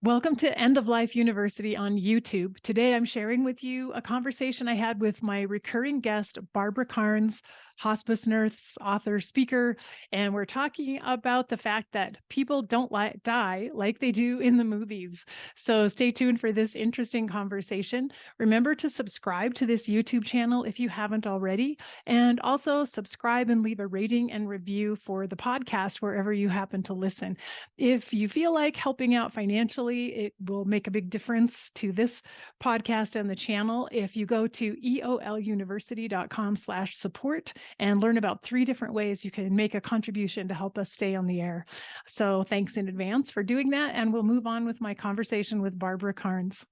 Welcome to End of Life University on YouTube. Today I'm sharing with you a conversation I had with my recurring guest, Barbara Karnes, hospice nurse, author, speaker, and we're talking about the fact that people don't die like they do in the movies. So stay tuned for this interesting conversation. Remember to subscribe to this YouTube channel if you haven't already, and also subscribe and leave a rating and review for the podcast wherever you happen to listen. If you feel like helping out financially, it will make a big difference to this podcast and the channel. If you go to eoluniversity.com/support and learn about 3 different ways you can make a contribution to help us stay on the air. So thanks in advance for doing that. And we'll move on with my conversation with Barbara Karnes.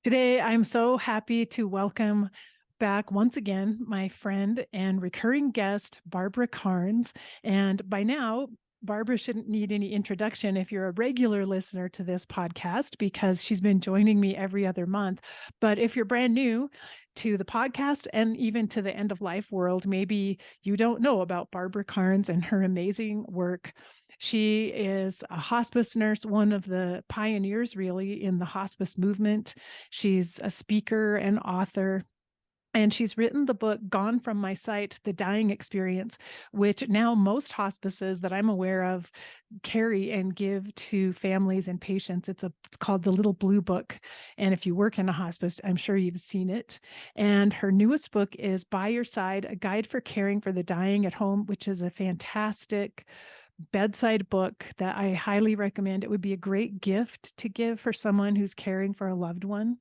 Today, I'm so happy to welcome back once again my friend and recurring guest, Barbara Karnes. And by now, Barbara shouldn't need any introduction if you're a regular listener to this podcast, because she's been joining me every other month. But if you're brand new to the podcast and even to the end of life world, maybe you don't know about Barbara Karnes and her amazing work. She is a hospice nurse, one of the pioneers really in the hospice movement. She's a speaker and author. And she's written the book, Gone From My Sight, The Dying Experience, which now most hospices that I'm aware of carry and give to families and patients. It's called The Little Blue Book. And if you work in a hospice, I'm sure you've seen it. And her newest book is By Your Side, A Guide for Caring for the Dying at Home, which is a fantastic bedside book that I highly recommend. It would be a great gift to give for someone who's caring for a loved one.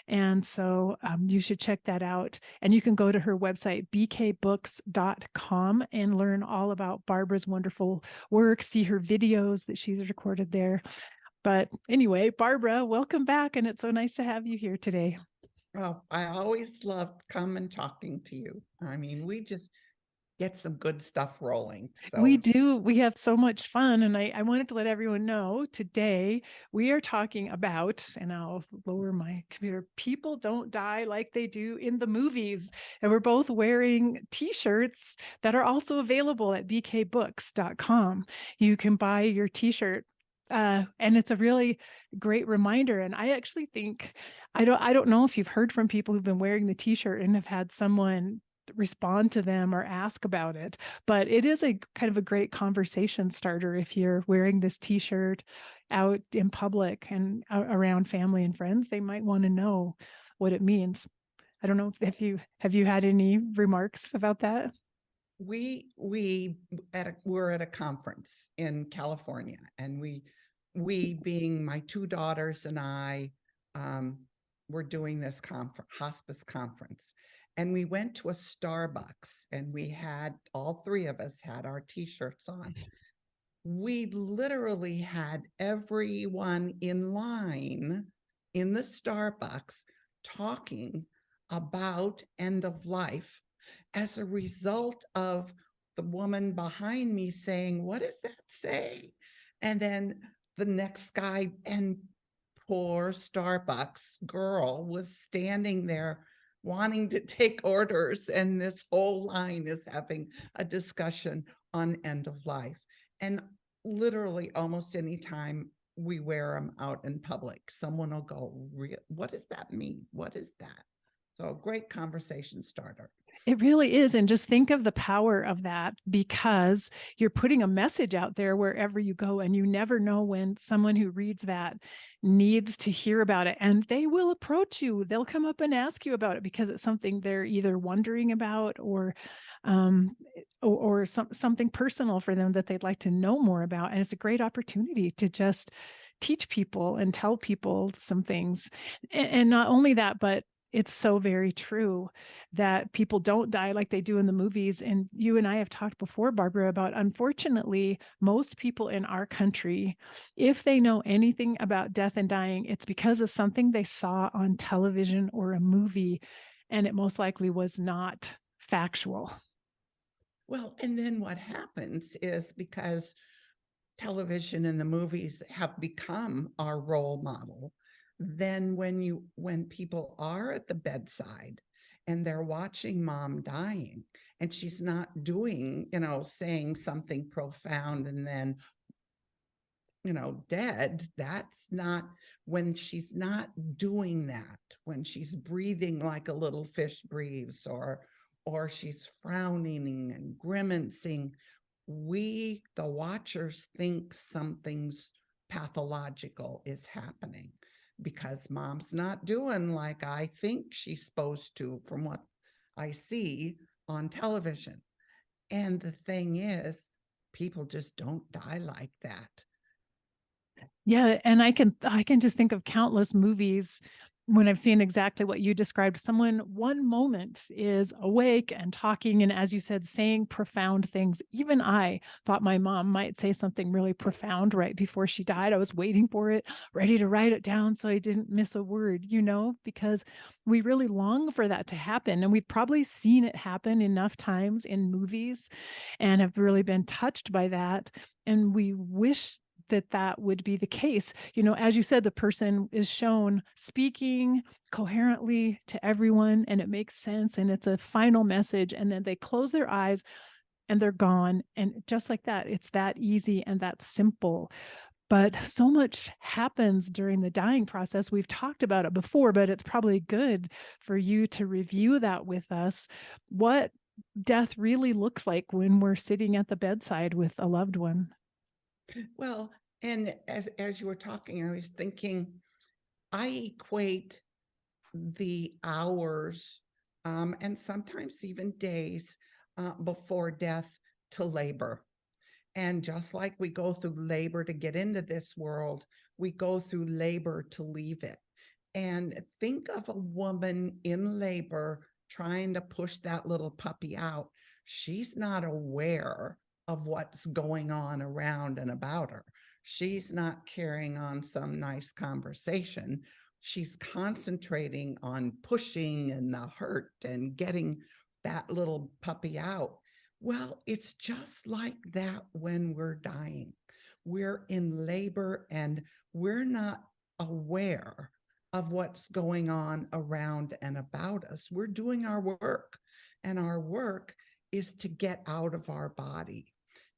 And so you should check that out. And you can go to her website, bkbooks.com, and learn all about Barbara's wonderful work, see her videos that she's recorded there. But anyway, Barbara, welcome back. And it's so nice to have you here today. Oh, I always loved coming talking to you. I mean, we just get some good stuff rolling. We So do. We have so much fun. And I wanted to let everyone know today we are talking about, and I'll lower my computer, people don't die like they do in the movies. And we're both wearing t-shirts that are also available at bkbooks.com. You can buy your t-shirt. And it's a really great reminder. And I actually think, I don't know if you've heard from people who've been wearing the t-shirt and have had someone respond to them or ask about it, but it is a kind of a great conversation starter if you're wearing this t-shirt out in public and around family and friends. They might want to know what it means. I don't know if you have you had any remarks about that? we're at a conference in California, and we being my 2 daughters and I, were doing this hospice conference, and we went to a Starbucks, and we had all 3 of us had our t-shirts on. We literally had everyone in line in the Starbucks talking about end of life as a result of the woman behind me saying, "What does that say?" And then the next guy, and poor Starbucks girl was standing there wanting to take orders, and this whole line is having a discussion on end of life. And literally almost any time we wear them out in public, someone will go, "What does that mean? What is that?" So a great conversation starter. It really is. And just think of the power of that, because you're putting a message out there wherever you go, and you never know when someone who reads that needs to hear about it. And they will approach you. They'll come up and ask you about it because it's something they're either wondering about or something personal for them that they'd like to know more about. And it's a great opportunity to just teach people and tell people some things. And not only that, but it's so very true that people don't die like they do in the movies. And you and I have talked before, Barbara, about, unfortunately, most people in our country, if they know anything about death and dying, it's because of something they saw on television or a movie, and it most likely was not factual. Well, and then what happens is, because television and the movies have become our role model, then when people are at the bedside and they're watching mom dying, and she's not doing, saying something profound and then, dead. That's not, when she's not doing that, when she's breathing like a little fish breathes, or she's frowning and grimacing, we, the watchers, think something's pathological is happening because mom's not doing like I think she's supposed to from what I see on television. And the thing is, people just don't die like that. Yeah, and I can just think of countless movies when I've seen exactly what you described. Someone one moment is awake and talking, and as you said, saying profound things. Even I thought my mom might say something really profound right before she died. I was waiting for it, ready to write it down so I didn't miss a word, because we really long for that to happen. And we've probably seen it happen enough times in movies and have really been touched by that. And we wish that would be the case. As you said, the person is shown speaking coherently to everyone and it makes sense and it's a final message, and then they close their eyes and they're gone. And just like that, it's that easy and that simple. But so much happens during the dying process. We've talked about it before, but it's probably good for you to review that with us. What death really looks like when we're sitting at the bedside with a loved one. Well, and as you were talking, I was thinking, I equate the hours and sometimes even days before death to labor. And just like we go through labor to get into this world, we go through labor to leave it. And think of a woman in labor trying to push that little puppy out. She's not aware of what's going on around and about her. She's not carrying on some nice conversation. She's concentrating on pushing and the hurt and getting that little puppy out. Well, it's just like that when we're dying. We're in labor and we're not aware of what's going on around and about us. We're doing our work, and our work is to get out of our body.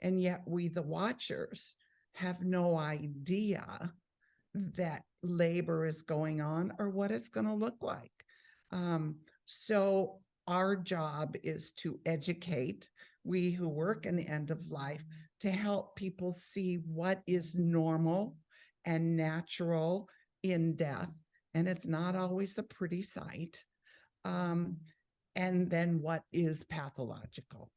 And yet we, the watchers, have no idea that labor is going on or what it's going to look like. So our job is to educate, we who work in the end of life, to help people see what is normal and natural in death. And it's not always a pretty sight. And then what is pathological.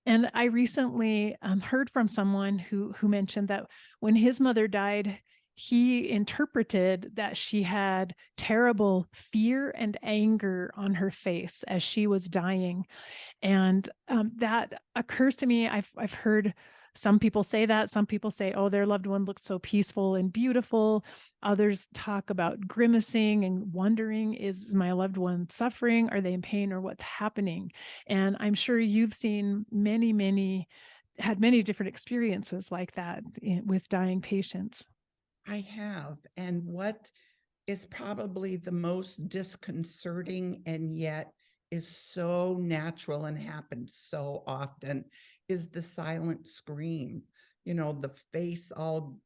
And I recently heard from someone who mentioned that when his mother died, he interpreted that she had terrible fear and anger on her face as she was dying. And that occurs to me. I've heard some people say that. Some people say, oh, their loved one looked so peaceful and beautiful. Others talk about grimacing and wondering, is my loved one suffering? Are they in pain, or what's happening? And I'm sure you've seen had many different experiences like that with dying patients. I have. And what is probably the most disconcerting and yet is so natural and happens so often is the silent scream. The face all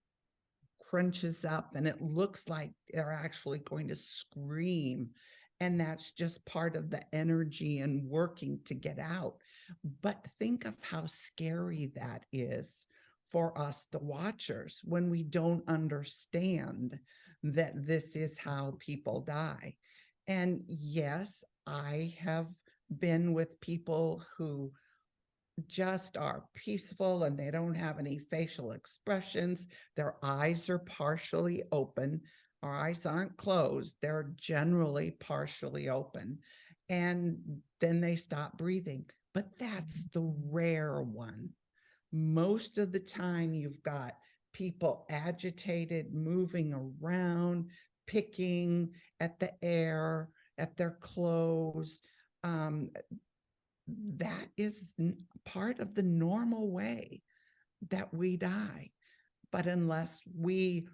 crunches up and it looks like they're actually going to scream. And that's just part of the energy and working to get out. But think of how scary that is for us, the watchers, when we don't understand that this is how people die. And yes, I have been with people who just are peaceful and they don't have any facial expressions. Their eyes are partially open. Our eyes aren't closed. They're generally partially open. And then they stop breathing. But that's the rare one. Most of the time, you've got people agitated, moving around, picking at the air, at their clothes. That is part of the normal way that we die. But unless we,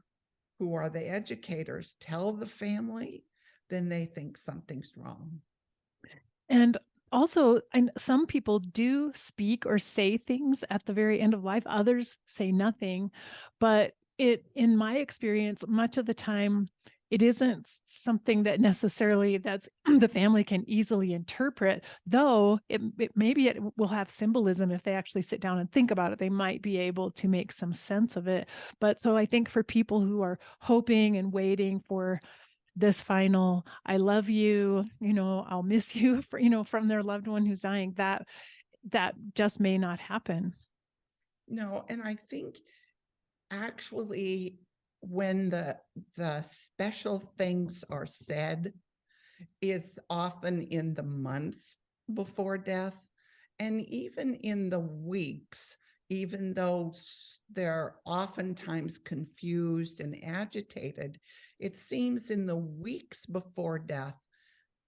who are the educators, tell the family, then they think something's wrong. And also, and some people do speak or say things at the very end of life, others say nothing. But in my experience, much of the time, it isn't something that necessarily that's the family can easily interpret, though maybe it will have symbolism if they actually sit down and think about it. They might be able to make some sense of it. But so I think for people who are hoping and waiting for this final "I love you, I'll miss you," for, from their loved one who's dying, that just may not happen. No, and I think actually when the special things are said is often in the months before death, and even in the weeks, even though they're oftentimes confused and agitated, it seems in the weeks before death,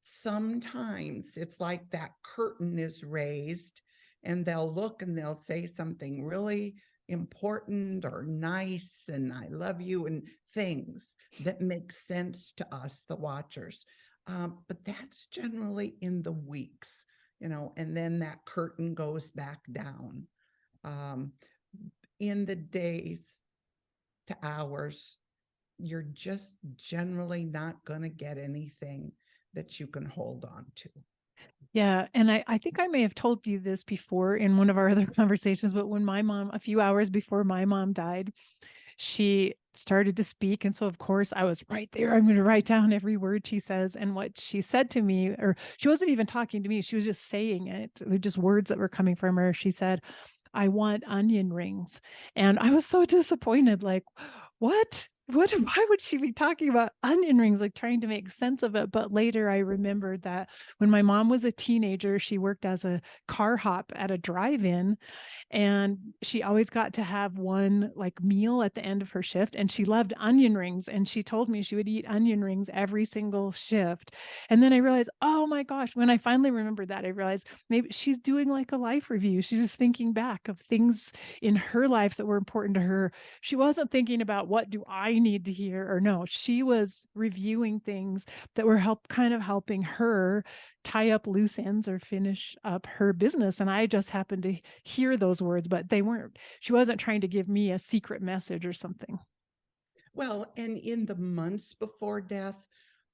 sometimes it's like that curtain is raised and they'll look and they'll say something really important or nice and "I love you" and things that make sense to us, the watchers. But that's generally in the weeks, and then that curtain goes back down. Um, in the days to hours, you're just generally not going to get anything that you can hold on to. Yeah. And I think I may have told you this before in one of our other conversations, but when my mom, a few hours before my mom died, she started to speak. And so, of course, I was right there. I'm going to write down every word she says. And what she said to me, or she wasn't even talking to me, she was just saying it, just words that were coming from her. She said, "I want onion rings." And I was so disappointed. Like, what? Why would she be talking about onion rings, like trying to make sense of it? But later I remembered that when my mom was a teenager, she worked as a car hop at a drive-in, and she always got to have one like meal at the end of her shift, and she loved onion rings, and she told me she would eat onion rings every single shift. And then I realized, oh my gosh, when I finally remembered that, I realized maybe she's doing like a life review. She's just thinking back of things in her life that were important to her. She wasn't thinking about what do I need to hear, or no, she was reviewing things that were kind of helping her tie up loose ends or finish up her business. And I just happened to hear those words, but she wasn't trying to give me a secret message or something. Well, and in the months before death,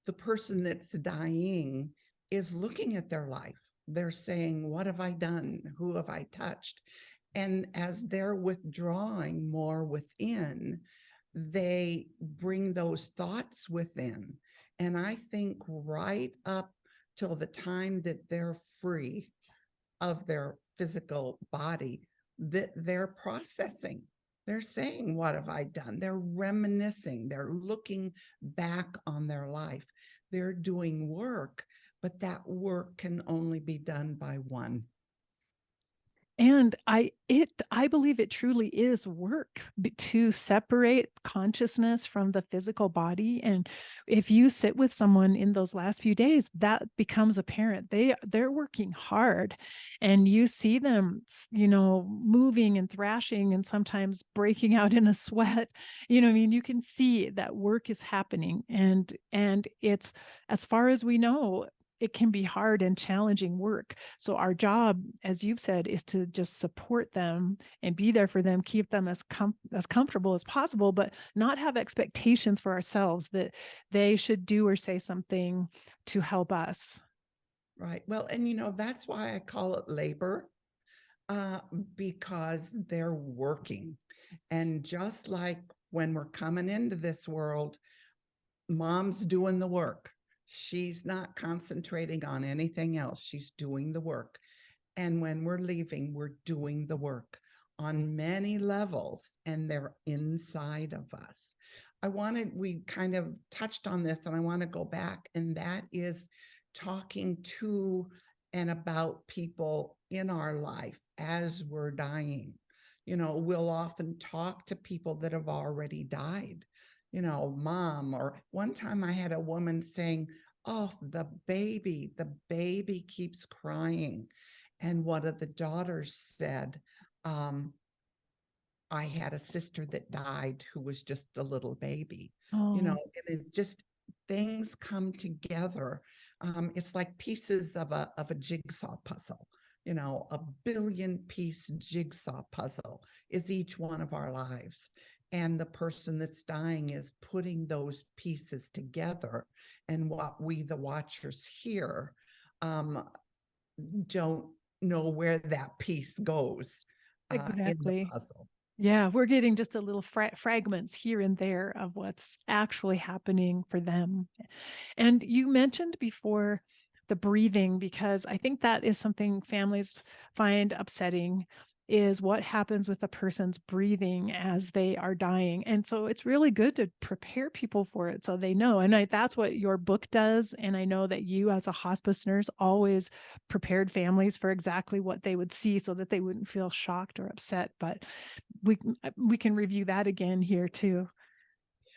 the person that's dying is looking at their life. They're saying, "What have I done? Who have I touched?" And as they're withdrawing more within, they bring those thoughts within. And I think right up till the time that they're free of their physical body, that they're processing. They're saying, "What have I done?" They're reminiscing. They're looking back on their life. They're doing work, but that work can only be done by one. And I believe it truly is work to separate consciousness from the physical body. And if you sit with someone in those last few days, that becomes apparent. They're working hard, and you see them, moving and thrashing and sometimes breaking out in a sweat. I mean, you can see that work is happening, and it's, as far as we know, it can be hard and challenging work. So our job, as you've said, is to just support them and be there for them, keep them as comfortable as possible, but not have expectations for ourselves that they should do or say something to help us. Right. Well, and that's why I call it labor, uh, because they're working. And just like when we're coming into this world, mom's doing the work. She's not concentrating on anything else. She's doing the work. And when we're leaving, we're doing the work on many levels, and they're inside of us. We kind of touched on this, and I want to go back, and that is talking to and about people in our life as we're dying. We'll often talk to people that have already died, mom, or one time I had a woman saying, "Oh, the baby keeps crying." And one of the daughters said, "I had a sister that died who was just a little baby." Oh, And it just, things come together It's like pieces of a jigsaw puzzle. You know, a billion-piece jigsaw puzzle is each one of our lives. And the person that's dying is putting those pieces together. And what we, the watchers, hear, don't know where that piece goes in the Exactly. puzzle. Yeah, we're getting just a little fragments here and there of what's actually happening for them. And you mentioned before the breathing, because I think that is something families find upsetting, is what happens with a person's breathing as they are dying. And so it's really good to prepare people for it so they know. And that's what your book does. And I know that you, as a hospice nurse, always prepared families for exactly what they would see so that they wouldn't feel shocked or upset. But we can review that again here too.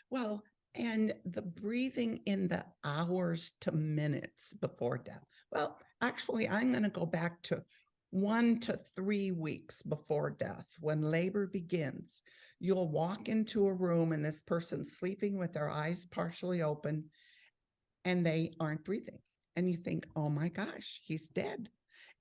Well, and the breathing in the hours to minutes before death. Well, actually, I'm going to go back to 1 to 3 weeks before death. When labor begins, you'll walk into a room and this person's sleeping with their eyes partially open and they aren't breathing. And you think, oh my gosh, he's dead.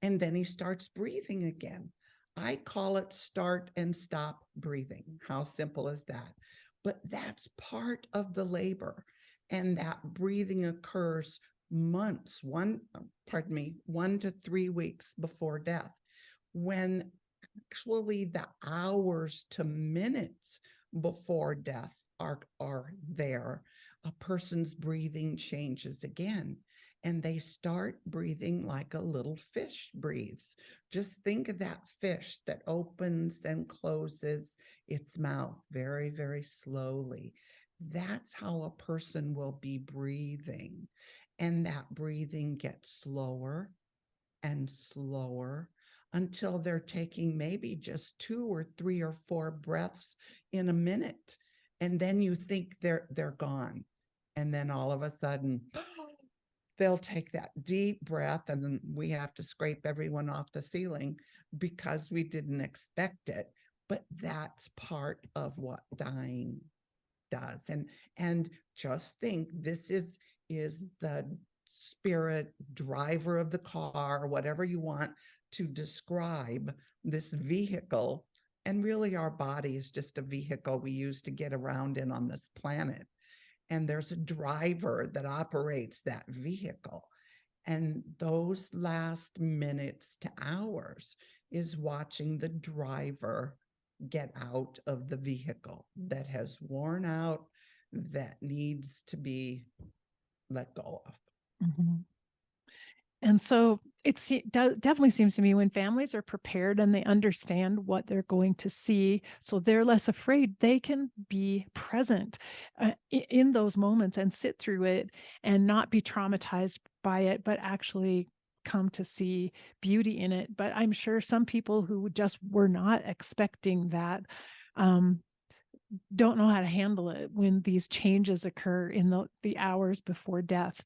And then he starts breathing again. I call it start and stop breathing. How simple is that? But that's part of the labor. And that breathing occurs months, 1 to 3 weeks before death, when actually the hours to minutes before death are there. A person's breathing changes again, and they start breathing like a little fish breathes. Just think of that fish that opens and closes its mouth very, very slowly. That's how a person will be breathing. And that breathing gets slower and slower until they're taking maybe just 2 or 3 or 4 breaths in a minute. And then you think they're gone. And then all of a sudden, they'll take that deep breath, and then we have to scrape everyone off the ceiling because we didn't expect it. But that's part of what dying does. And just think, this is the spirit driver of the car, whatever you want to describe this vehicle. And really, our body is just a vehicle we use to get around in on this planet. And there's a driver that operates that vehicle. And those last minutes to hours is watching the driver get out of the vehicle that has worn out, that needs to be let go of. Mhm. And so definitely seems to me, when families are prepared and they understand what they're going to see, so they're less afraid, they can be present in those moments and sit through it and not be traumatized by it, but actually come to see beauty in it. But I'm sure some people who just were not expecting that don't know how to handle it when these changes occur in the hours before death.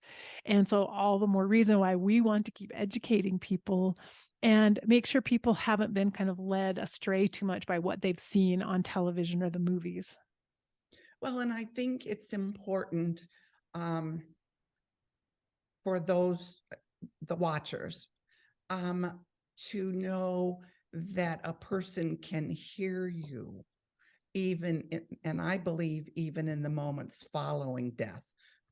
And so all the more reason why we want to keep educating people and make sure people haven't been kind of led astray too much by what they've seen on television or the movies. Well, and I think it's important for those, the watchers, to know that a person can hear you even and I believe even in the moments following death,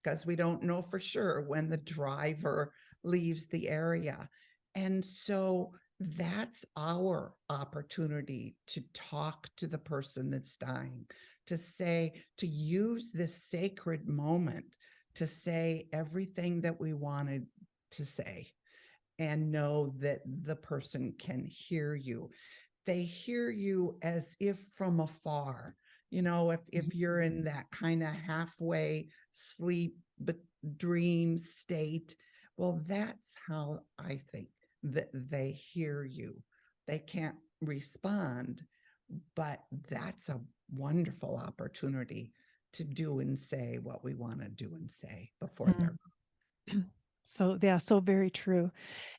because we don't know for sure when the driver leaves the area. And so that's our opportunity to talk to the person that's dying, to say, to use this sacred moment to say everything that we wanted to say, and know that the person can hear you. They hear you as if from afar. You know, if you're in that kind of halfway sleep but dream state, well, that's how I think that they hear you. They can't respond, but that's a wonderful opportunity to do and say what we want to do and say before they're Mm. So, yeah, so very true.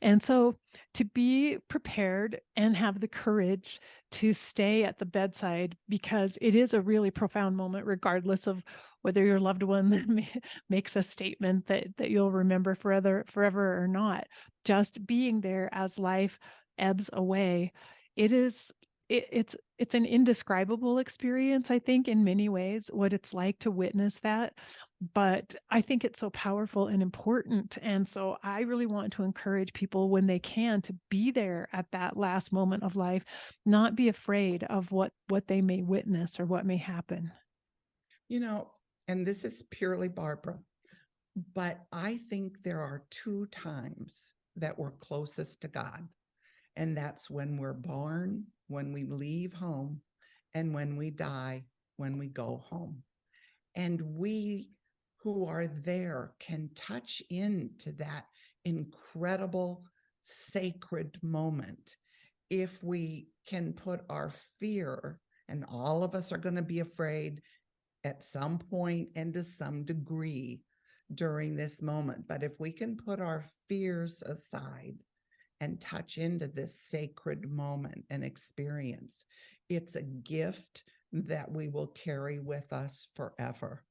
And so to be prepared and have the courage to stay at the bedside, because it is a really profound moment, regardless of whether your loved one makes a statement that you'll remember forever or not. Just being there as life ebbs away, it is it's an indescribable experience, I think, in many ways, what it's like to witness that. But I think it's so powerful and important. And so I really want to encourage people when they can to be there at that last moment of life, not be afraid of what they may witness or what may happen. You know, and this is purely Barbara, but I think there are two times that we're closest to God. And that's when we're born, when we leave home, and when we die, when we go home. And we who are there can touch into that incredible sacred moment if we can put our fear, and all of us are going to be afraid at some point and to some degree during this moment. But if we can put our fears aside and touch into this sacred moment and experience, it's a gift that we will carry with us forever.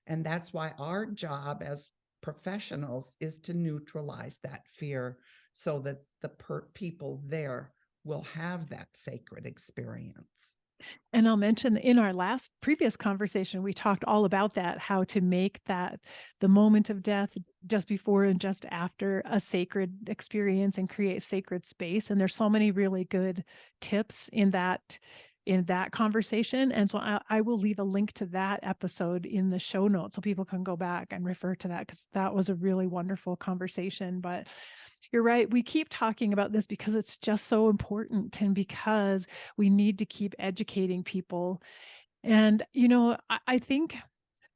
And that's why our job as professionals is to neutralize that fear so that the people there will have that sacred experience. And I'll mention in our previous conversation, we talked all about that, how to make that the moment of death, just before and just after, a sacred experience and create sacred space. And there's so many really good tips in that conversation. And so I will leave a link to that episode in the show notes so people can go back and refer to that, because that was a really wonderful conversation. But you're right. We keep talking about this because it's just so important, and because we need to keep educating people. And, I think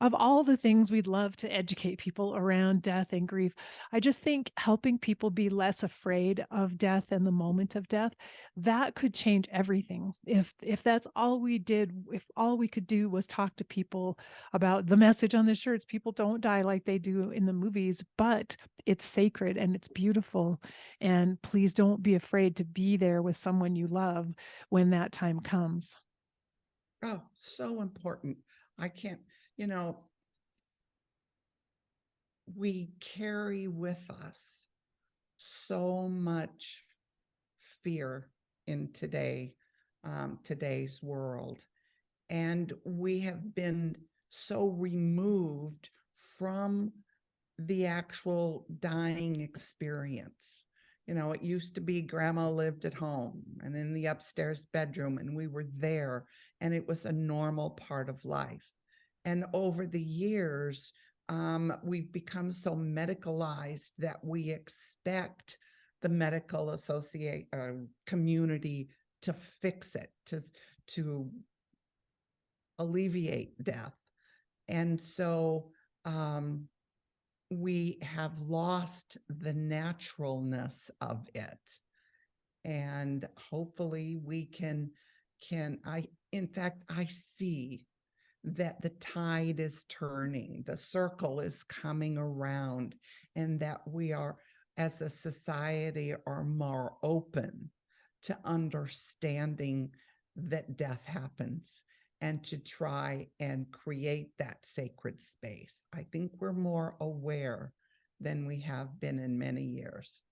of all the things we'd love to educate people around death and grief, I just think helping people be less afraid of death and the moment of death, that could change everything. If that's all we did, if all we could do was talk to people about the message on the shirts, people don't die like they do in the movies, but it's sacred and it's beautiful. And please don't be afraid to be there with someone you love when that time comes. Oh, so important. I can't, you know, we carry with us so much fear in today's world. And we have been so removed from the actual dying experience. It used to be grandma lived at home and in the upstairs bedroom, and we were there, and it was a normal part of life. And over the years, we've become so medicalized that we expect the medical community to fix it, to alleviate death. And so we have lost the naturalness of it. And hopefully we can, in fact, I see that the tide is turning, the circle is coming around, and that we are, as a society, are more open to understanding that death happens and to try and create that sacred space. I think we're more aware than we have been in many years.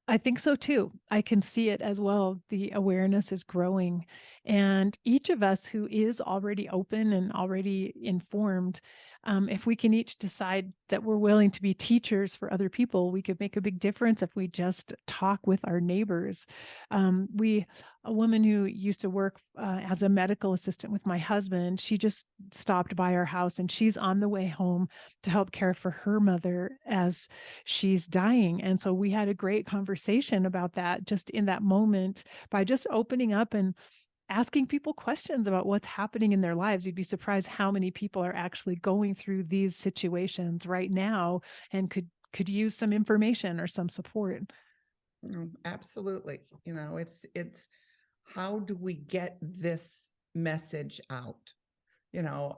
I think so too. I can see it as well. The awareness is growing. And each of us who is already open and already informed, if we can each decide that we're willing to be teachers for other people, we could make a big difference if we just talk with our neighbors. A woman who used to work as a medical assistant with my husband, she just stopped by our house, and she's on the way home to help care for her mother as she's dying. And so we had a great conversation about that just in that moment, by just opening up and asking people questions about what's happening in their lives. You'd be surprised how many people are actually going through these situations right now and could use some information or some support. Absolutely. It's how do we get this message out?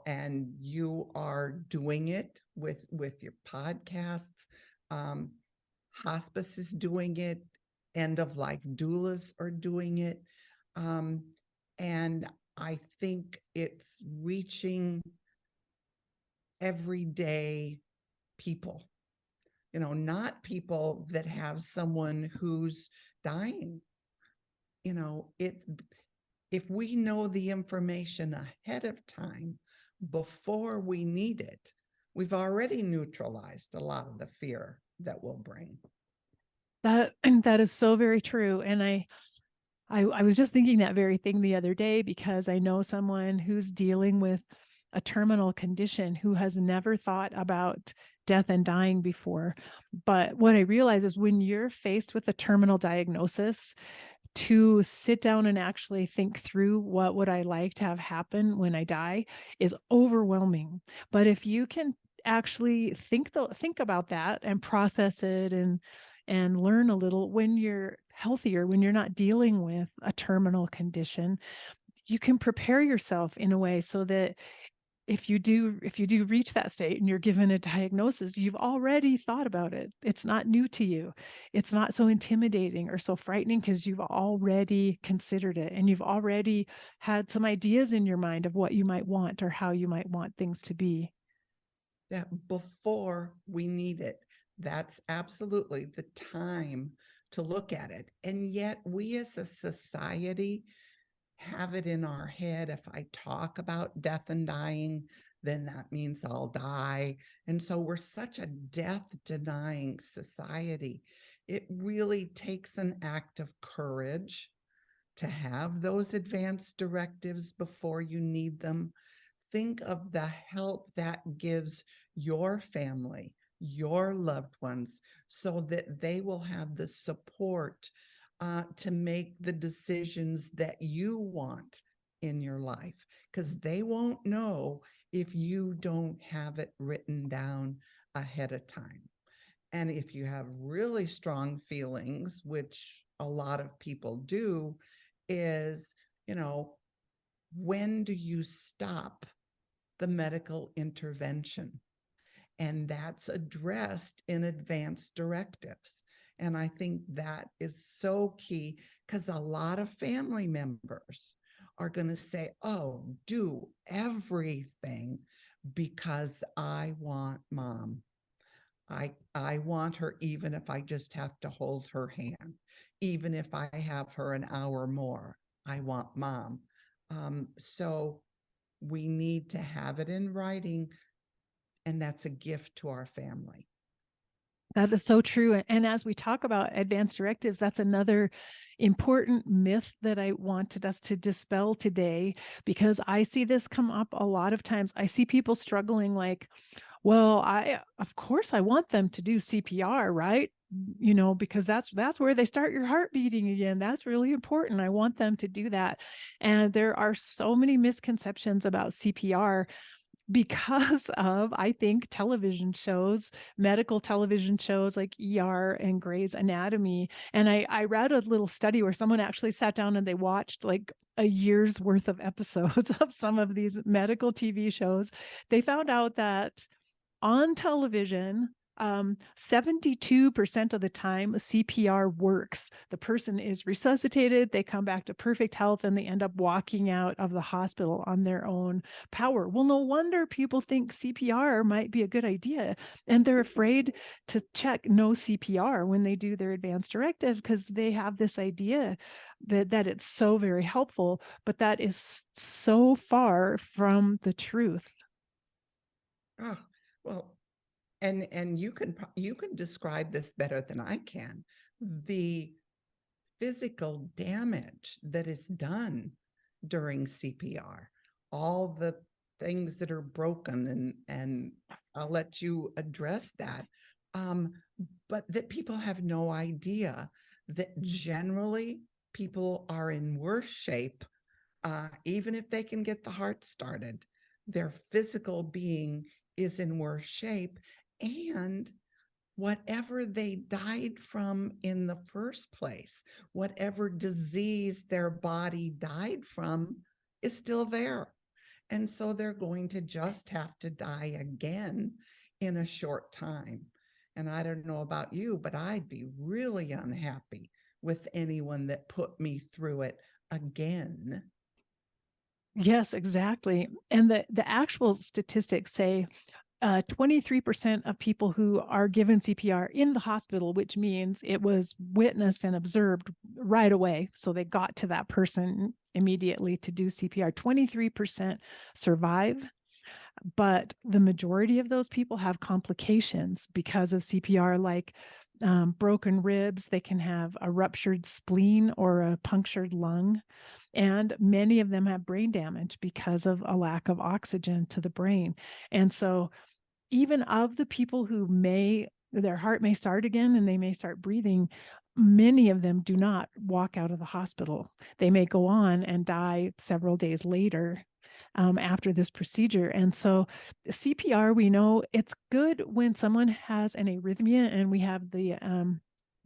And you are doing it with your podcasts, Hospice is doing it. End of life doulas are doing it. And I think it's reaching everyday people, not people that have someone who's dying. If we know the information ahead of time before we need it, we've already neutralized a lot of the fear that will bring. That is so very true. And I was just thinking that very thing the other day, because I know someone who's dealing with a terminal condition who has never thought about death and dying before. But what I realize is when you're faced with a terminal diagnosis, to sit down and actually think through what would I like to have happen when I die is overwhelming. But if you can actually think about that and process it and learn a little, when you're healthier, when you're not dealing with a terminal condition, you can prepare yourself in a way so that if you do reach that state and you're given a diagnosis, you've already thought about it. It's not new to you. It's not so intimidating or so frightening because you've already considered it and you've already had some ideas in your mind of what you might want or how you might want things to be. That before we need it, that's absolutely the time to look at it. And yet we as a society have it in our head, if I talk about death and dying, then that means I'll die. And so we're such a death-denying society. It really takes an act of courage to have those advanced directives before you need them. Think of the help that gives your family, your loved ones, so that they will have the support to make the decisions that you want in your life, because they won't know if you don't have it written down ahead of time. And if you have really strong feelings, which a lot of people do, is, when do you stop the medical intervention? And that's addressed in advanced directives. And I think that is so key, because a lot of family members are going to say, oh, do everything because I want mom. I want her, even if I just have to hold her hand, even if I have her an hour more, I want mom. So we need to have it in writing, and that's a gift to our family. That is so true. And as we talk about advanced directives, that's another important myth that I wanted us to dispel today, because I see this come up a lot of times. I see people struggling like, well, of course I want them to do CPR, right? Because that's where they start your heart beating again. That's really important. I want them to do that. And there are so many misconceptions about CPR because of, I think, television shows, medical television shows like ER and Grey's Anatomy. And I read a little study where someone actually sat down and they watched like a year's worth of episodes of some of these medical TV shows. They found out that on television, 72% of the time CPR works. The person is resuscitated, they come back to perfect health, and they end up walking out of the hospital on their own power. Well, no wonder people think CPR might be a good idea, and they're afraid to check no CPR when they do their advanced directive, because they have this idea that it's so very helpful, but that is so far from the truth. Oh, well, and you can describe this better than I can. The physical damage that is done during CPR, all the things that are broken, and I'll let you address that. But that people have no idea that generally people are in worse shape, even if they can get the heart started. Their physical being is in worse shape, and whatever they died from in the first place, whatever disease their body died from, is still there. And so they're going to just have to die again in a short time. And I don't know about you, but I'd be really unhappy with anyone that put me through it again. Yes, exactly. And the actual statistics say 23% of people who are given CPR in the hospital, which means it was witnessed and observed right away. So they got to that person immediately to do CPR. 23% survive, but the majority of those people have complications because of CPR, like broken ribs. They can have a ruptured spleen or a punctured lung. And many of them have brain damage because of a lack of oxygen to the brain. And so even of the people who their heart may start again and they may start breathing, many of them do not walk out of the hospital. They may go on and die several days later after this procedure. And so CPR, we know it's good when someone has an arrhythmia, and we have the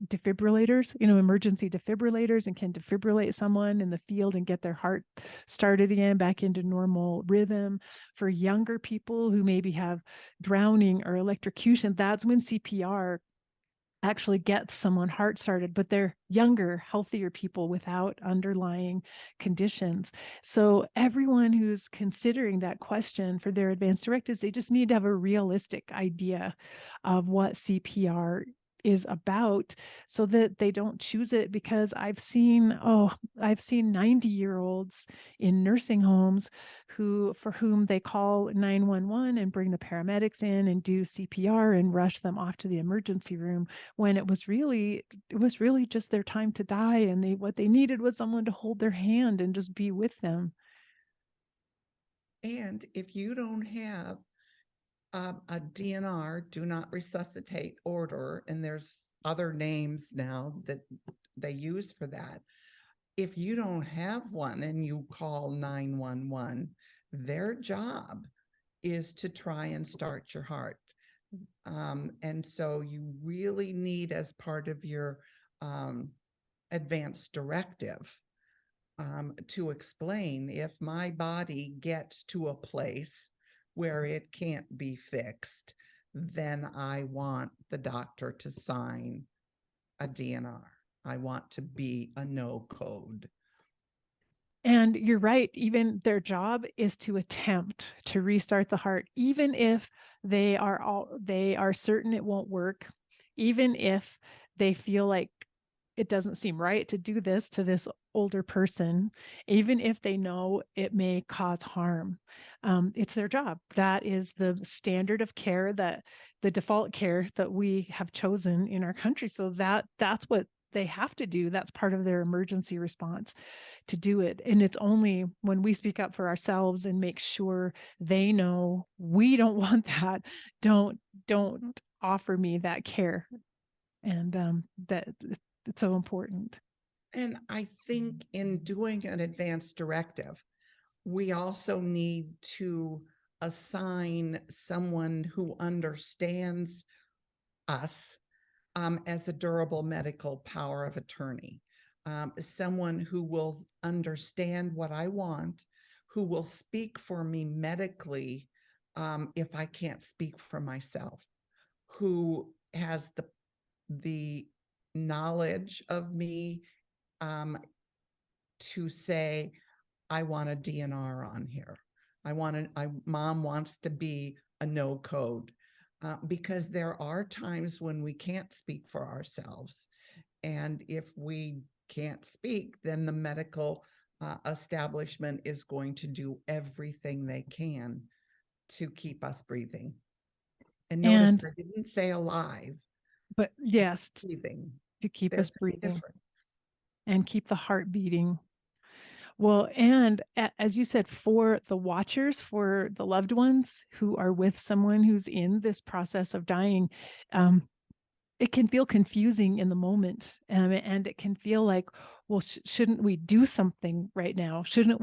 defibrillators, emergency defibrillators, and can defibrillate someone in the field and get their heart started again back into normal rhythm. For younger people who maybe have drowning or electrocution, that's when CPR actually gets someone heart started, but they're younger, healthier people without underlying conditions. So everyone who's considering that question for their advanced directives, they just need to have a realistic idea of what CPR is about, so that they don't choose it. Because I've seen 90-year-olds in nursing homes for whom they call 911 and bring the paramedics in and do CPR and rush them off to the emergency room, when it was really just their time to die, and what they needed was someone to hold their hand and just be with them. And if you don't have a DNR, do not resuscitate order, and there's other names now that they use for that. If you don't have one and you call 911, their job is to try and start your heart. And so you really need, as part of your advanced directive, to explain, if my body gets to a place where it can't be fixed, then I want the doctor to sign a DNR. I want to be a no code. And you're right, even their job is to attempt to restart the heart, even if they are certain it won't work, even if they feel like it doesn't seem right to do this to this older person, even if they know it may cause harm. It's their job. That is the standard of care, that the default care that we have chosen in our country. So that's what they have to do. That's part of their emergency response, to do it. And it's only when we speak up for ourselves and make sure they know we don't want that, don't offer me that care. And that it's so important. And I think in doing an advanced directive, we also need to assign someone who understands us as a durable medical power of attorney, someone who will understand what I want, who will speak for me medically if I can't speak for myself, who has the knowledge of me to say, I want a DNR on here. Mom wants to be a no code, because there are times when we can't speak for ourselves. And if we can't speak, then the medical establishment is going to do everything they can to keep us breathing. And notice I didn't say alive, but yes, breathing. to keep There's us breathing difference. and keep the heart beating. Well, and as you said, for the watchers, for the loved ones who are with someone who's in this process of dying, it can feel confusing in the moment, and it can feel like, well, shouldn't we do something right now? Shouldn't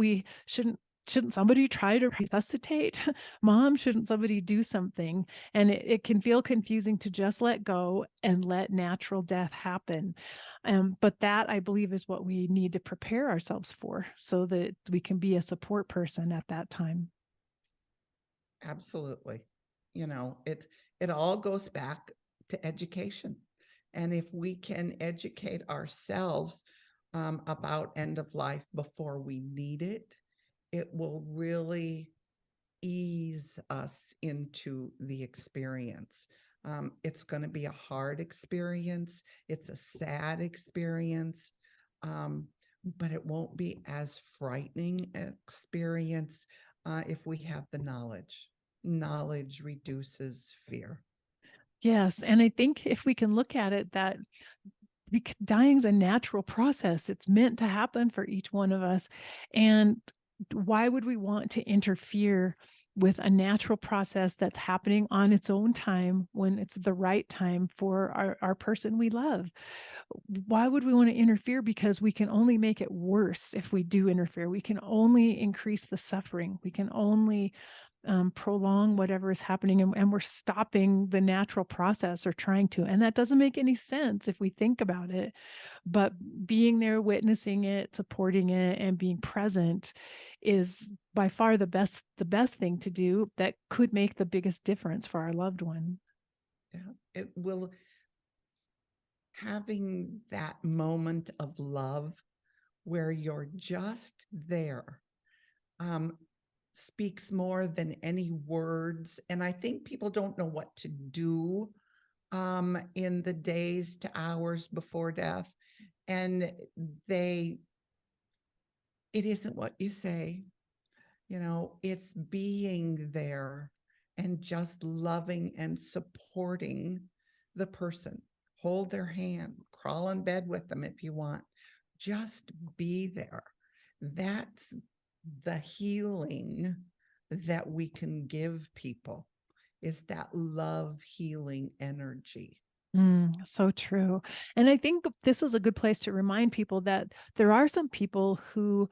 somebody try to resuscitate mom? Shouldn't somebody do something? And it can feel confusing to just let go and let natural death happen. But that, I believe, is what we need to prepare ourselves for, so that we can be a support person at that time. Absolutely. It all goes back to education. And if we can educate ourselves about end of life before we need it, it will really ease us into the experience. It's going to be a hard experience. It's a sad experience, but it won't be as frightening experience if we have the knowledge. Knowledge reduces fear. Yes. And I think if we can look at it that dying's a natural process, it's meant to happen for each one of us. And why would we want to interfere with a natural process that's happening on its own time when it's the right time for our person we love? Why would we want to interfere? Because we can only make it worse if we do interfere. We can only increase the suffering. We can only prolong whatever is happening, and we're stopping the natural process or trying to. And that doesn't make any sense if we think about it. But being there, witnessing it, supporting it, and being present is by far the best thing to do that could make the biggest difference for our loved one. Yeah, it will. Having that moment of love where you're just there speaks more than any words. And I think people don't know what to do in the days to hours before death. And it isn't what you say, it's being there and just loving and supporting the person. Hold their hand, crawl in bed with them if you want. Just be there. That's the healing that we can give people, is that love healing energy. So true. And I think this is a good place to remind people that there are some people who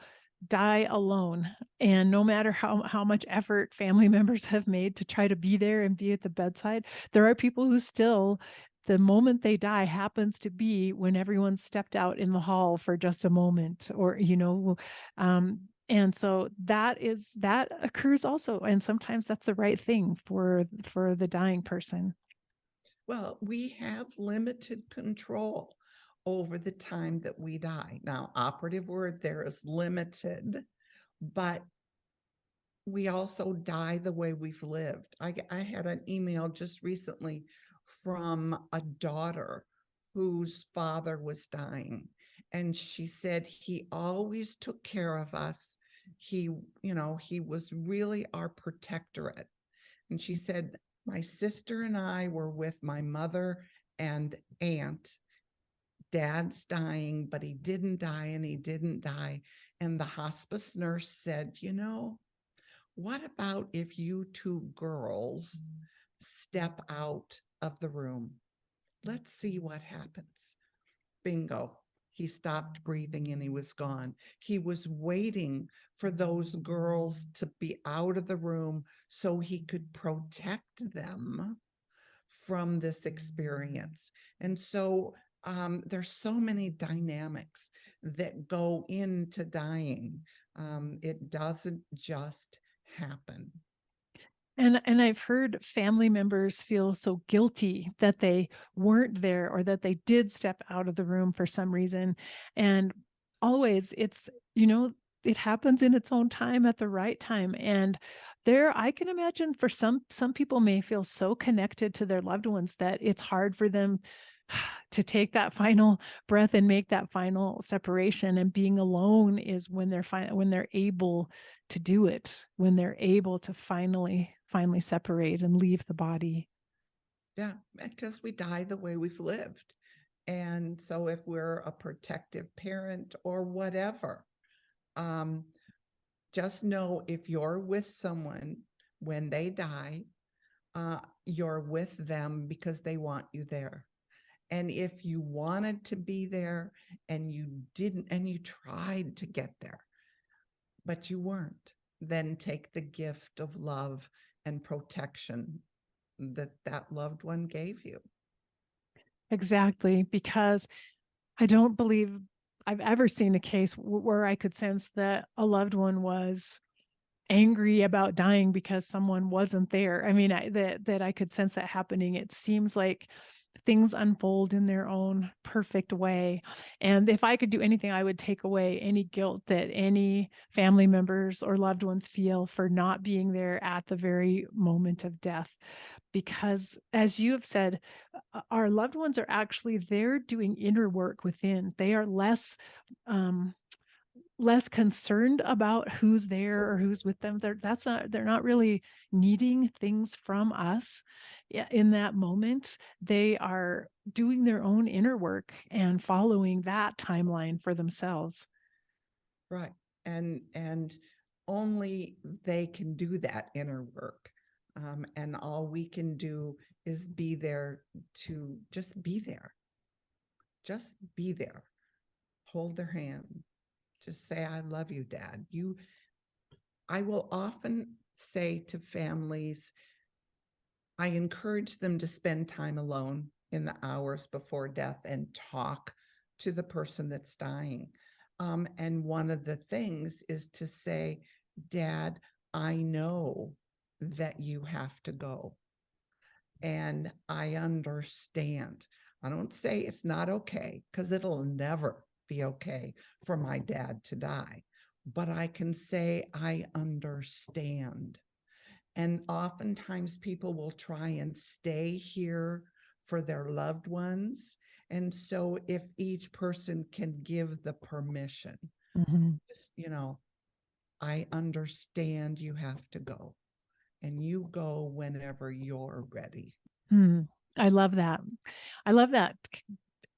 die alone. And no matter how much effort family members have made to try to be there and be at the bedside, there are people who still, the moment they die happens to be when everyone stepped out in the hall for just a moment, or, and so that occurs also. And sometimes that's the right thing for the dying person. Well, we have limited control over the time that we die. Now, operative word there is limited, but we also die the way we've lived. I had an email just recently from a daughter whose father was dying. And she said he always took care of us. He was really our protectorate. And she said, my sister and I were with my mother and aunt. Dad's dying, but he didn't die and he didn't die. And the hospice nurse said, what about if you two girls step out of the room? Let's see what happens. Bingo. He stopped breathing and he was gone. He was waiting for those girls to be out of the room so he could protect them from this experience. And so there's so many dynamics that go into dying. It doesn't just happen. And I've heard family members feel so guilty that they weren't there or that they did step out of the room for some reason. And always it's, it happens in its own time at the right time. And I can imagine for some people may feel so connected to their loved ones that it's hard for them to take that final breath and make that final separation. And being alone is when they're able to do it, when they're able to finally separate and leave the body. Yeah, because we die the way we've lived. And so if we're a protective parent or whatever, just know if you're with someone when they die, you're with them because they want you there. And if you wanted to be there and you didn't, and you tried to get there, but you weren't, then take the gift of love and protection that loved one gave you. Exactly, because I don't believe I've ever seen a case where I could sense that a loved one was angry about dying because someone wasn't there. I mean, that I could sense that happening. It seems like things unfold in their own perfect way. And if I could do anything, I would take away any guilt that any family members or loved ones feel for not being there at the very moment of death. Because as you have said, our loved ones are actually there doing inner work within. They are less concerned about who's there or who's with them. They're not really needing things from us in that moment. They are doing their own inner work and following that timeline for themselves. Right. And only they can do that inner work. And all we can do is be there to just be there. Just be there. Hold their hand. Just say, I love you, Dad. I will often say to families, I encourage them to spend time alone in the hours before death and talk to the person that's dying. And one of the things is to say, Dad, I know that you have to go. And I understand. I don't say it's not okay, because it'll never be okay for my dad to die. But I can say, I understand. And oftentimes people will try and stay here for their loved ones. And so if each person can give the permission, just, I understand you have to go, and you go whenever you're ready. I love that. I love that,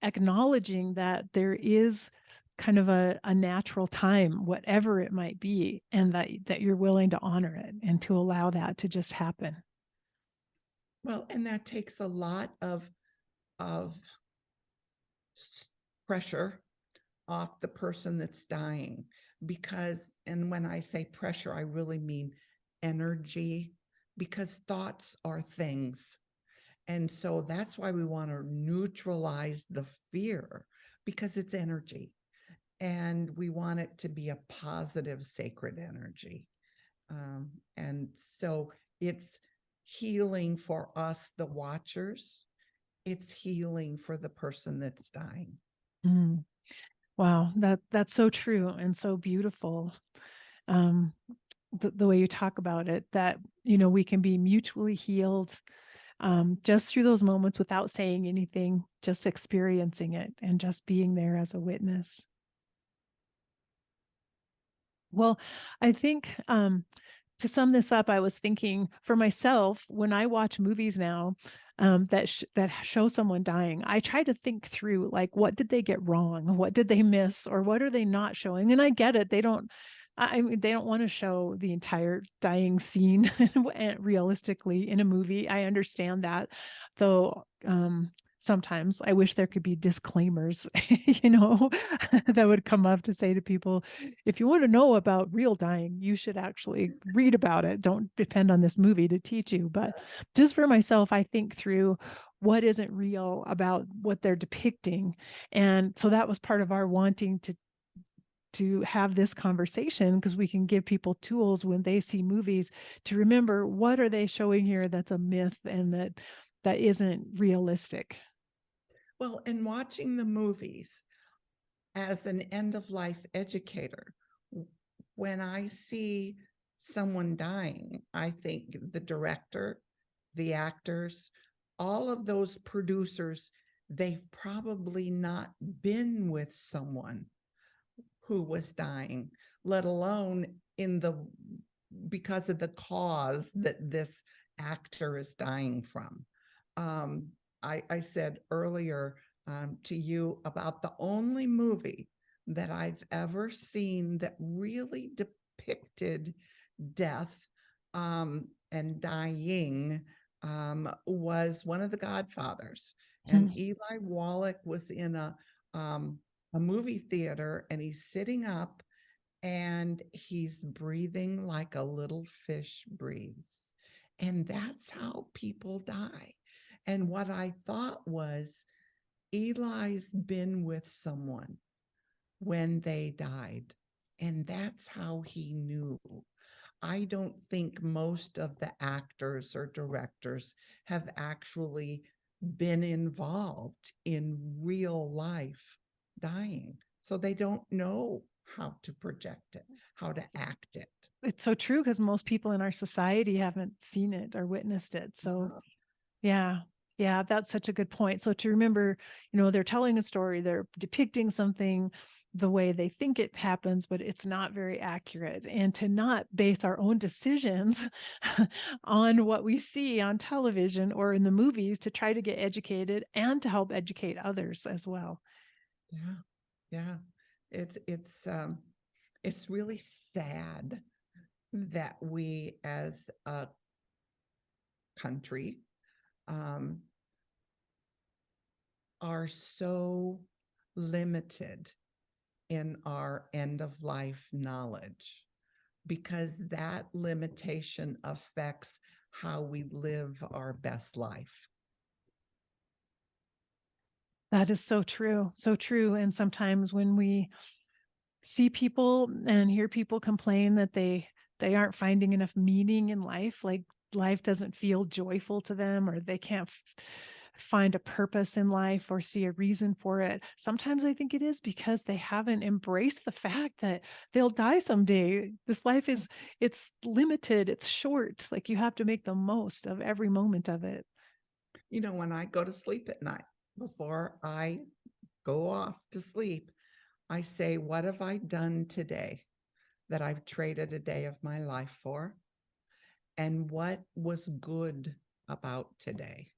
acknowledging that there is kind of a natural time, whatever it might be, and that you're willing to honor it and to allow that to just happen. Well, and that takes a lot of pressure off the person that's dying, because, and when I say pressure, I really mean energy, because thoughts are things. And so that's why we want to neutralize the fear, because it's energy. And we want it to be a positive, sacred energy. And so it's healing for us, the watchers. It's healing for the person that's dying. Mm. Wow, that's so true and so beautiful. The way you talk about it, that we can be mutually healed just through those moments without saying anything, just experiencing it and just being there as a witness. Well, I think to sum this up, I was thinking for myself, when I watch movies now that show someone dying, I try to think through, like, what did they get wrong? What did they miss? Or what are they not showing? And I get it. I mean, they don't want to show the entire dying scene realistically in a movie. I understand that, though. Sometimes I wish there could be disclaimers, that would come up to say to people, if you want to know about real dying, you should actually read about it. Don't depend on this movie to teach you. But just for myself, I think through what isn't real about what they're depicting. And so that was part of our wanting to have this conversation, because we can give people tools when they see movies to remember, what are they showing here that's a myth and that isn't realistic. Well, in watching the movies as an end-of-life educator, when I see someone dying, I think the director, the actors, all of those producers, they've probably not been with someone who was dying, let alone because of the cause that this actor is dying from. I said earlier to you about the only movie that I've ever seen that really depicted death and dying was one of the Godfathers. And Eli Wallach was in a movie theater, and he's sitting up and he's breathing like a little fish breathes. And that's how people die. And what I thought was, Eli's been with someone when they died, and that's how he knew. I don't think most of the actors or directors have actually been involved in real life dying. So they don't know how to project it, how to act it. It's so true because most people in our society haven't seen it or witnessed it. So yeah. Yeah, that's such a good point. So to remember, they're telling a story, they're depicting something the way they think it happens, but it's not very accurate. And to not base our own decisions on what we see on television or in the movies to try to get educated and to help educate others as well. Yeah. Yeah. It's really sad that we as a country are so limited in our end of life knowledge, because that limitation affects how we live our best life. That is so true. So true. And sometimes when we see people and hear people complain that they aren't finding enough meaning in life, like life doesn't feel joyful to them, or they can't find a purpose in life or see a reason for it. Sometimes I think it is because they haven't embraced the fact that they'll die someday. This life it's limited, it's short. Like you have to make the most of every moment of it. When I go to sleep at night, before I go off to sleep, I say, what have I done today that I've traded a day of my life for? And what was good about today?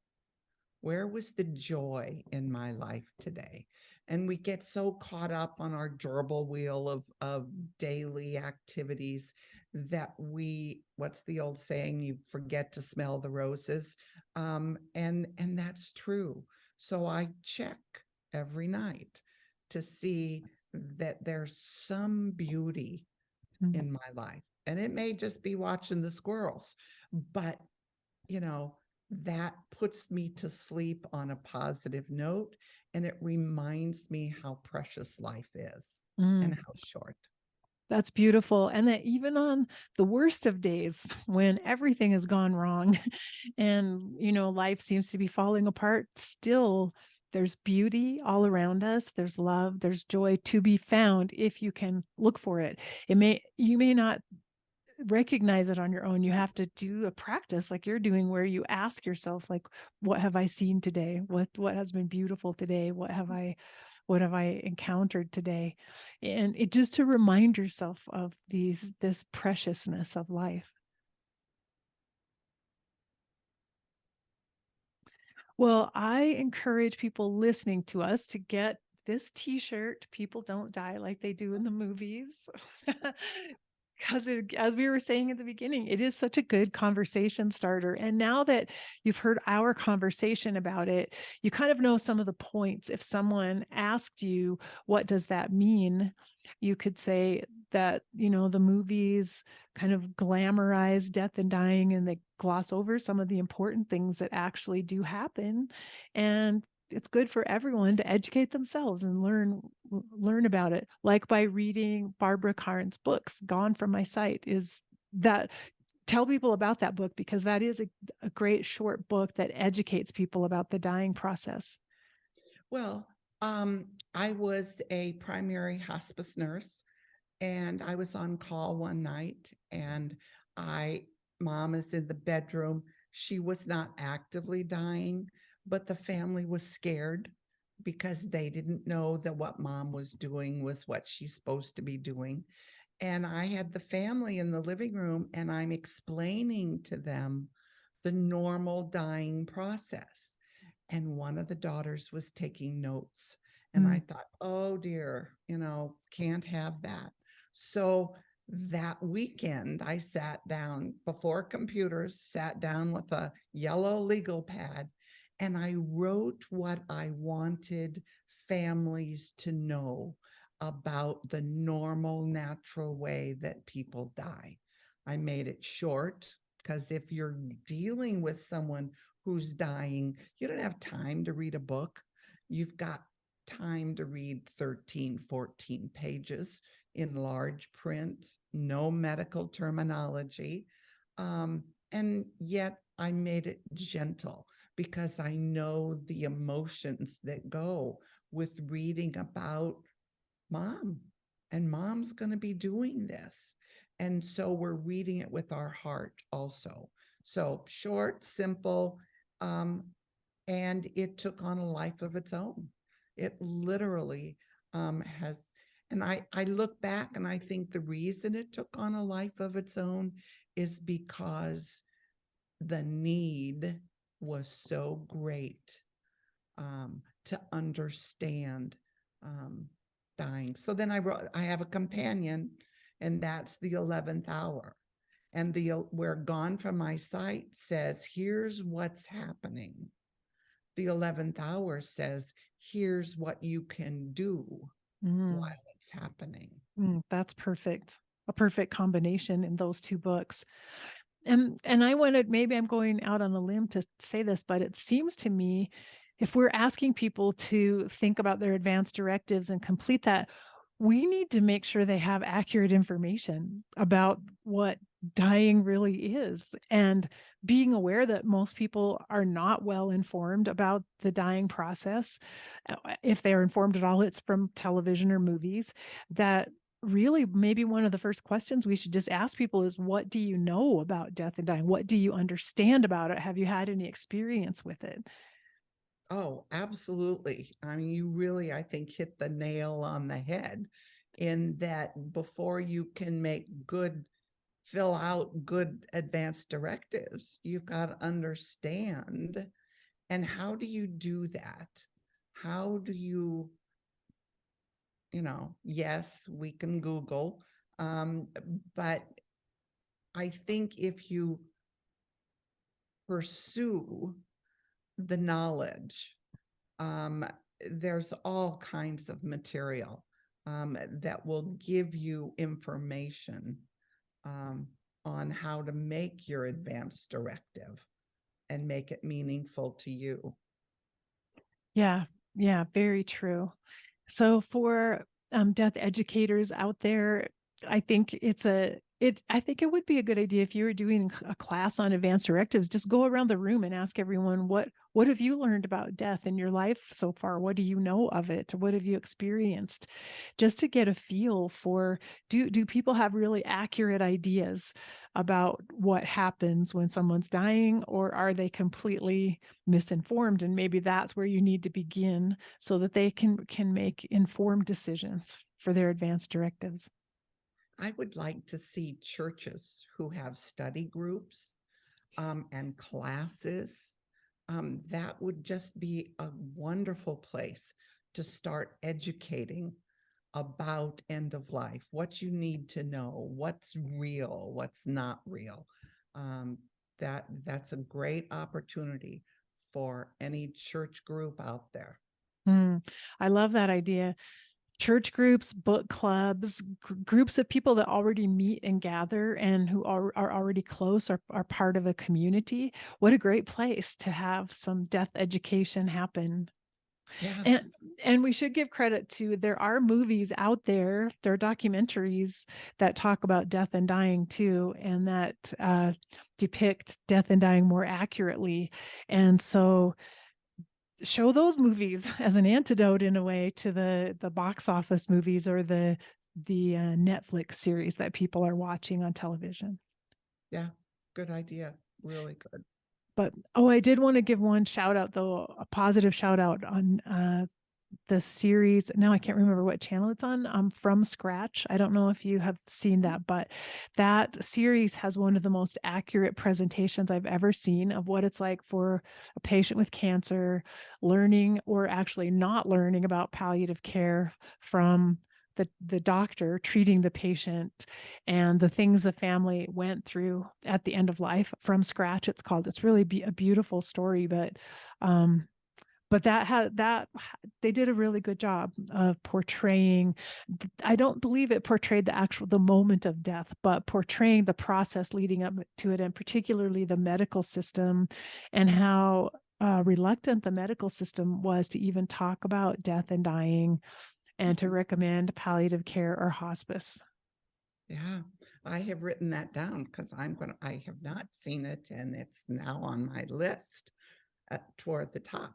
Where was the joy in my life today? And we get so caught up on our gerbil wheel of daily activities that what's the old saying? You forget to smell the roses. And that's true. So I check every night to see that there's some beauty in my life. And it may just be watching the squirrels, but that puts me to sleep on a positive note, and it reminds me how precious life is and how short. That's beautiful. And that even on the worst of days when everything has gone wrong and, life seems to be falling apart, still there's beauty all around us. There's love, there's joy to be found if you can look for it. You may not recognize it on your own. You have to do a practice like you're doing where you ask yourself, like, what have I seen today? What has been beautiful today? What have I encountered today? And it just to remind yourself of this preciousness of life. Well, I encourage people listening to us to get this t-shirt, People Don't Die Like They Do in the Movies. Because as we were saying at the beginning, it is such a good conversation starter. And now that you've heard our conversation about it, you kind of know some of the points. If someone asked you, what does that mean? You could say that, the movies kind of glamorize death and dying, and they gloss over some of the important things that actually do happen. And it's good for everyone to educate themselves and learn about it, like by reading Barbara Karnes' books. Gone From My Sight is that. Tell people about that book, because that is a great short book that educates people about the dying process. Well, I was a primary hospice nurse, and I was on call one night, and mom is in the bedroom. She was not actively dying, but the family was scared because they didn't know that what mom was doing was what she's supposed to be doing. And I had the family in the living room, and I'm explaining to them the normal dying process. And one of the daughters was taking notes. And I thought, oh dear, can't have that. So that weekend, I sat down before computers, sat down with a yellow legal pad, and I wrote what I wanted families to know about the normal, natural way that people die. I made it short, because if you're dealing with someone who's dying, you don't have time to read a book. You've got time to read 13, 14 pages in large print, no medical terminology. And yet I made it gentle, because I know the emotions that go with reading about mom, and mom's going to be doing this. And so we're reading it with our heart also. So short, simple, and it took on a life of its own. It literally has, and I look back and I think the reason it took on a life of its own is because the need was so great to understand dying. So then I have a companion, and that's the 11th hour. And where Gone From My Sight says, here's what's happening. The 11th hour says, here's what you can do while it's happening. That's perfect. A perfect combination in those two books. And I wanted, maybe I'm going out on a limb to say this, but it seems to me, if we're asking people to think about their advanced directives and complete that, we need to make sure they have accurate information about what dying really is, and being aware that most people are not well informed about the dying process. If they're informed at all, it's from television or movies. That really, maybe one of the first questions we should just ask people is, what do you know about death and dying? What do you understand about it? Have you had any experience with it? Oh, absolutely. I mean, you really, I think, hit the nail on the head in that before you can fill out good advanced directives, you've got to understand. And how do you do that? How do you, yes, we can Google, but I think if you pursue the knowledge, there's all kinds of material that will give you information on how to make your advanced directive and make it meaningful to you. Yeah, very true. So for death educators out there, I think I think it would be a good idea, if you were doing a class on advanced directives, just go around the room and ask everyone, what have you learned about death in your life so far? What do you know of it? What have you experienced? Just to get a feel for, do people have really accurate ideas about what happens when someone's dying, or are they completely misinformed? And maybe that's where you need to begin, so that they can make informed decisions for their advanced directives. I would like to see churches who have study groups and classes. That would just be a wonderful place to start educating about end of life, what you need to know, what's real, what's not real. That's a great opportunity for any church group out there. I love that idea. Church groups, book clubs, groups of people that already meet and gather and who are already close, are part of a community. What a great place to have some death education happen. Yeah. And we should give credit to, there are movies out there, there are documentaries that talk about death and dying too, and that depict death and dying more accurately. And so show those movies as an antidote, in a way, to the box office movies or the Netflix series that people are watching on television. Yeah, good idea. Really good. But I did want to give one shout out, though, a positive shout out on the series. Now I can't remember what channel it's on. From Scratch. I don't know if you have seen that, but that series has one of the most accurate presentations I've ever seen of what it's like for a patient with cancer, learning, or actually not learning, about palliative care from the doctor treating the patient, and the things the family went through at the end of life. From Scratch, it's called. It's really a beautiful story, but that they did a really good job of portraying. I don't believe it portrayed the moment of death, but portraying the process leading up to it, and particularly the medical system, and how reluctant the medical system was to even talk about death and dying, and to recommend palliative care or hospice. Yeah, I have written that down because I have not seen it, and it's now on my list. toward the top.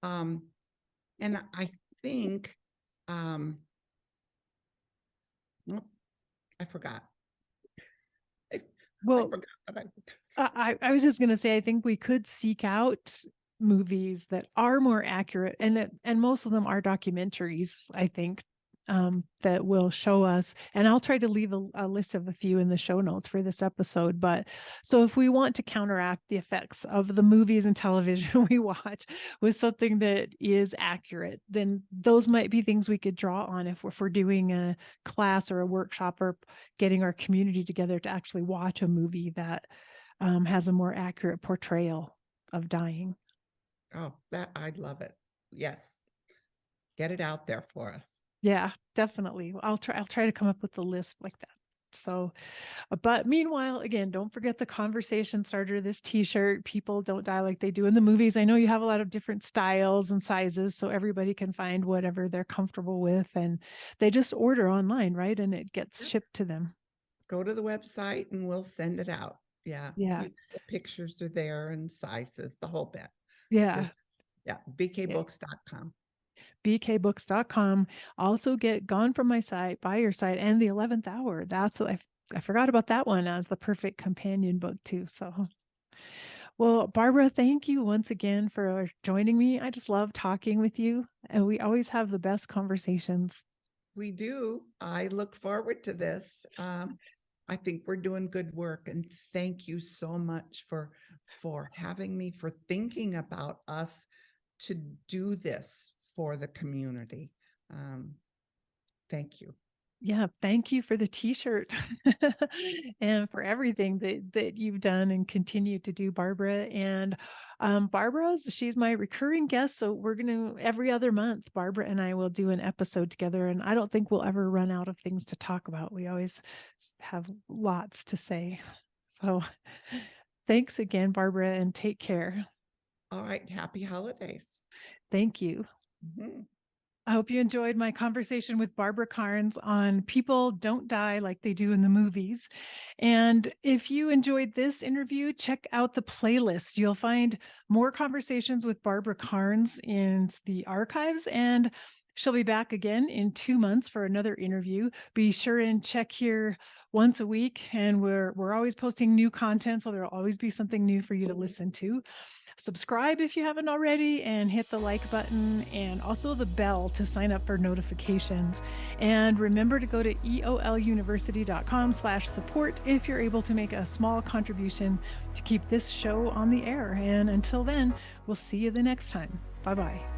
And I think, nope, I forgot. I Well, forgot what I was just going to say, I think we could seek out movies that are more accurate, and most of them are documentaries, I think, that will show us. And I'll try to leave a list of a few in the show notes for this episode. But so if we want to counteract the effects of the movies and television we watch with something that is accurate, then those might be things we could draw on if we're doing a class or a workshop or getting our community together to actually watch a movie that has a more accurate portrayal of dying. Oh, that I'd love it. Yes. Get it out there for us. Yeah, definitely. I'll try to come up with a list like that. So, but meanwhile, again, don't forget the conversation starter, this t-shirt. People don't die like they do in the movies. I know you have a lot of different styles and sizes, so everybody can find whatever they're comfortable with, and they just order online, right? And it gets shipped to them. Go to the website and we'll send it out. Yeah. Yeah. The pictures are there and sizes, the whole bit. Yeah. Just, yeah. bkbooks.com. bkbooks.com. Also get Gone From My Sight, By Your Side, and The 11th Hour. I forgot about that one as the perfect companion book too. So, well, Barbara, thank you once again for joining me. I just love talking with you, and we always have the best conversations. We do. I look forward to this. I think we're doing good work, and thank you so much for having me, for thinking about us to do this for the community. Thank you. Yeah, thank you for the t-shirt and for everything that you've done and continue to do, Barbara. And she's my recurring guest, so we're gonna every other month, Barbara and I will do an episode together, and I don't think we'll ever run out of things to talk about. We always have lots to say. So thanks again, Barbara, and take care. All right. Happy holidays. Thank you. Mm-hmm. I hope you enjoyed my conversation with Barbara Karnes on People Don't Die Like They Do in the Movies. And if you enjoyed this interview, check out the playlist. You'll find more conversations with Barbara Karnes in the archives, and she'll be back again in 2 months for another interview. Be sure and check here once a week, and we're always posting new content, so there'll always be something new for you to listen to. Subscribe if you haven't already, and hit the like button and also the bell to sign up for notifications. And remember to go to eoluniversity.com/support if you're able to make a small contribution to keep this show on the air. And until then, we'll see you the next time. Bye-bye.